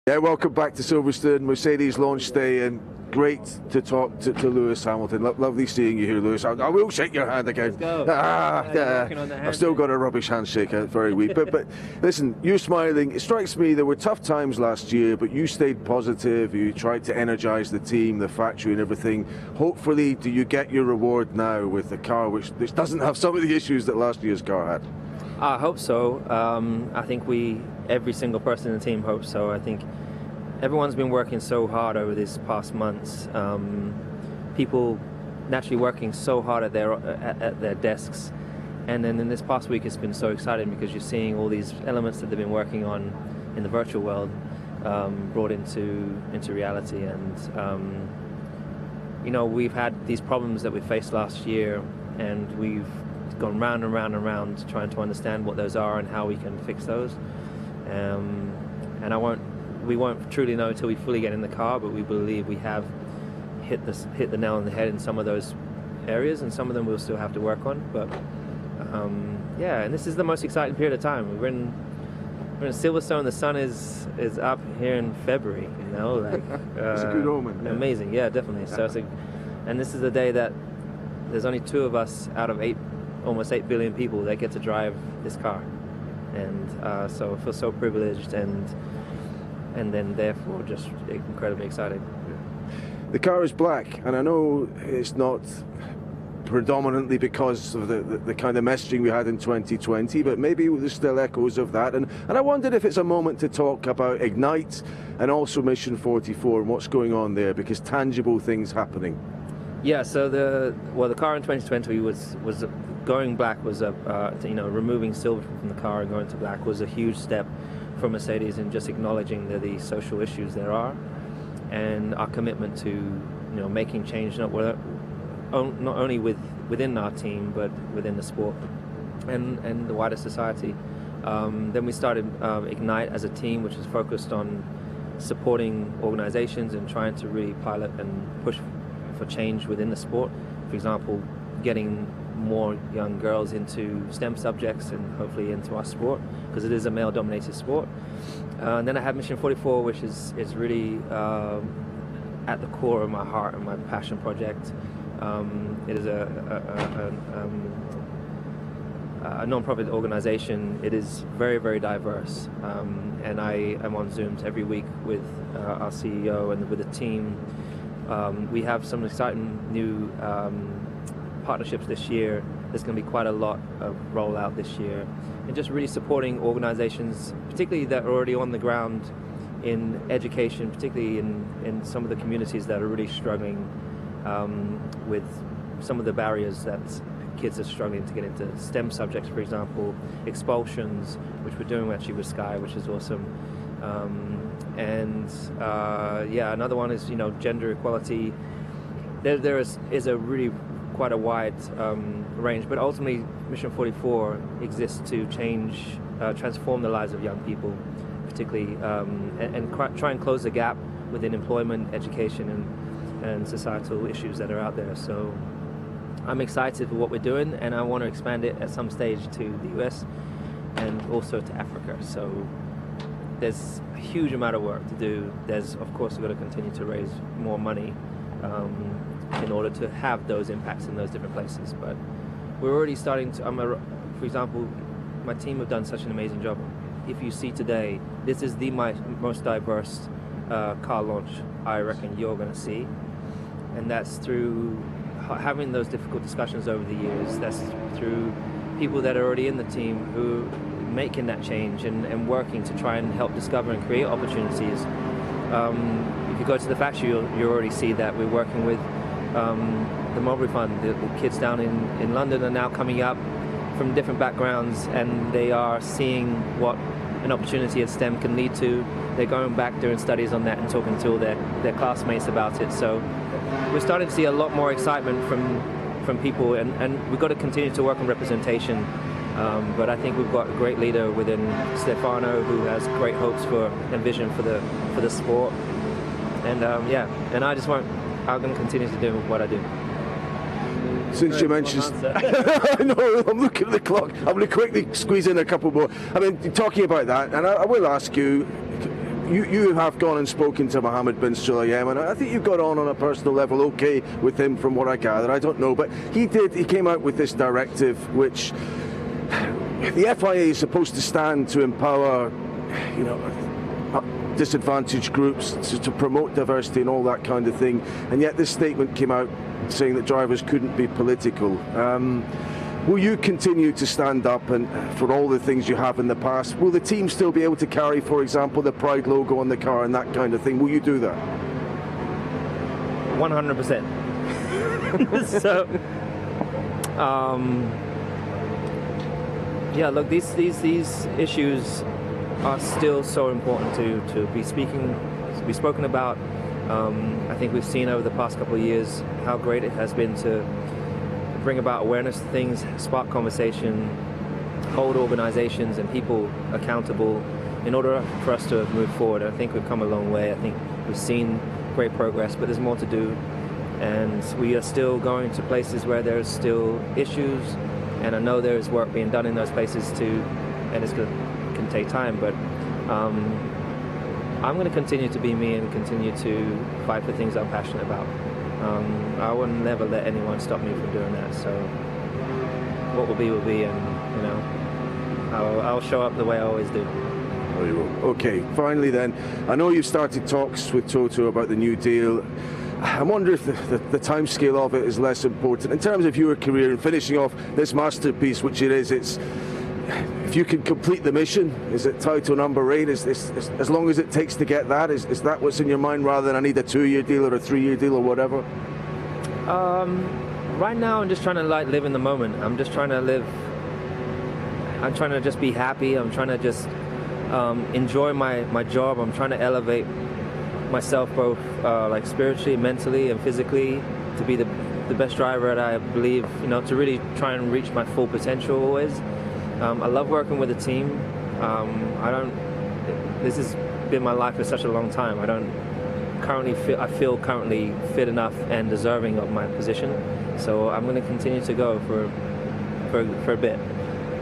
Yeah, welcome back to Silverstone, Mercedes launch day, and great to talk to Lewis Hamilton. Lovely seeing you here, Lewis. I will shake your hand again. Let's go. I've still got a rubbish handshake, very weak. But listen, you're smiling. It strikes me there were tough times last year, but you stayed positive. You tried to energise the team, the factory, and everything. Hopefully, do you get your reward now with the car, which doesn't have some of the issues that last year's car had? I hope so. I think every single person in the team hopes so. I think everyone's been working so hard over these past months. People naturally working so hard at their desks, and then in this past week it's been so exciting because you're seeing all these elements that they've been working on in the virtual world brought into reality. And you know, we've had these problems that we faced last year, and we've gone round and round and round trying to understand what those are and how we can fix those. And we won't truly know until we fully get in the car, but we believe we have hit the nail on the head in some of those areas, and some of them we'll still have to work on. But yeah, and this is the most exciting period of time. We're in Silverstone. The sun is up here in February. You know, like it's a good omen. Yeah. Amazing, yeah, definitely. So and this is the day that there's only 2 of us out of almost 8 billion people that get to drive this car, and so I feel so privileged, and then therefore just incredibly excited. The car is black, and I know it's not predominantly because of the kind of messaging we had in 2020, but maybe there's still echoes of that, and I wondered if it's a moment to talk about Ignite and also Mission 44 and what's going on there, because tangible things happening. Yeah, so the car in 2020 was going black, was removing silver from the car and going to black was a huge step for Mercedes in just acknowledging the social issues there are, and our commitment to making change not only within our team but within the sport and the wider society. Then we started Ignite as a team, which is focused on supporting organizations and trying to really pilot and push for change within the sport. For example, getting more young girls into STEM subjects and hopefully into our sport, because it is a male-dominated sport. And then I have Mission 44, which is really at the core of my heart and my passion project. It is a non-profit organization. It is very, very diverse, and I am on Zooms every week with our CEO and with the team. We have some exciting new partnerships this year. There's going to be quite a lot of rollout this year, and just really supporting organizations, particularly that are already on the ground in education, particularly in some of the communities that are really struggling with some of the barriers that kids are struggling to get into STEM subjects, for example, expulsions, which we're doing actually with Sky, which is awesome. Another one is gender equality. There is a really quite a wide range, but ultimately Mission 44 exists to transform the lives of young people, particularly, and try and close the gap within employment, education, and societal issues that are out there. So I'm excited for what we're doing, and I want to expand it at some stage to the US and also to Africa. So there's a huge amount of work to do. There's, of course, we've got to continue to raise more money in order to have those impacts in those different places. But we're already starting to, for example, my team have done such an amazing job. If you see today, this is the most diverse car launch I reckon you're going to see. And that's through having those difficult discussions over the years. That's through people that are already in the team who are making that change and working to try and help discover and create opportunities. If you go to the factory, you'll already see that we're working with the Mulberry Fund. The kids down in London are now coming up from different backgrounds, and they are seeing what an opportunity at STEM can lead to. They're going back doing studies on that and talking to all their classmates about it. So we're starting to see a lot more excitement from people, and we've got to continue to work on representation. But I think we've got a great leader within Stefano who has great hopes and vision for the sport. And and I'm going to continue to do what I do. Since you mentioned, I know, I'm looking at the clock. I'm going to quickly squeeze in a couple more. I mean, talking about that, and I will ask you, you have gone and spoken to Mohammed bin Sulayem, and I think you've got on a personal level okay with him from what I gather. I don't know, but he came out with this directive which the FIA is supposed to stand to empower, you know, disadvantaged groups, to promote diversity and all that kind of thing, and yet this statement came out saying that drivers couldn't be political. Will you continue to stand up and for all the things you have in the past? Will the team still be able to carry, for example, the Pride logo on the car and that kind of thing? Will you do that? 100%. So, yeah, look, these issues are still so important to be spoken about. I think we've seen over the past couple of years how great it has been to bring about awareness to things, spark conversation, hold organizations and people accountable in order for us to move forward. I think we've come a long way. I think we've seen great progress, but there's more to do. And we are still going to places where there's still issues, and I know there's work being done in those places too, and it can take time, but I'm going to continue to be me and continue to fight for things I'm passionate about. I will never let anyone stop me from doing that. So what will be, and you know, I'll show up the way I always do. Oh, you will. Okay, finally then, I know you've started talks with Toto about the new deal. I wonder if the time scale of it is less important in terms of your career and finishing off this masterpiece, which it is. It's if you can complete the mission, is it title number 8? Is as long as it takes to get that? Is that what's in your mind rather than I need a 2-year deal or a 3-year deal or whatever? Right now, I'm just trying to live in the moment. I'm just trying to live. I'm trying to just be happy. I'm trying to just enjoy my job. I'm trying to elevate myself both like spiritually, mentally, and physically to be the best driver that I believe. You know, to really try and reach my full potential always. I love working with a team. This has been my life for such a long time. I feel currently fit enough and deserving of my position. So I'm going to continue to go for a bit.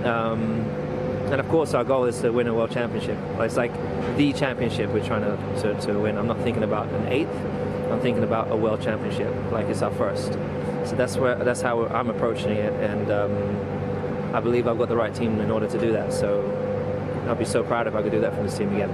And of course our goal is to win a world championship. It's like the championship we're trying to win. I'm not thinking about an 8th. I'm thinking about a world championship, like it's our first. So that's how I'm approaching it, and I believe I've got the right team in order to do that, so I'll be so proud if I could do that for this team again.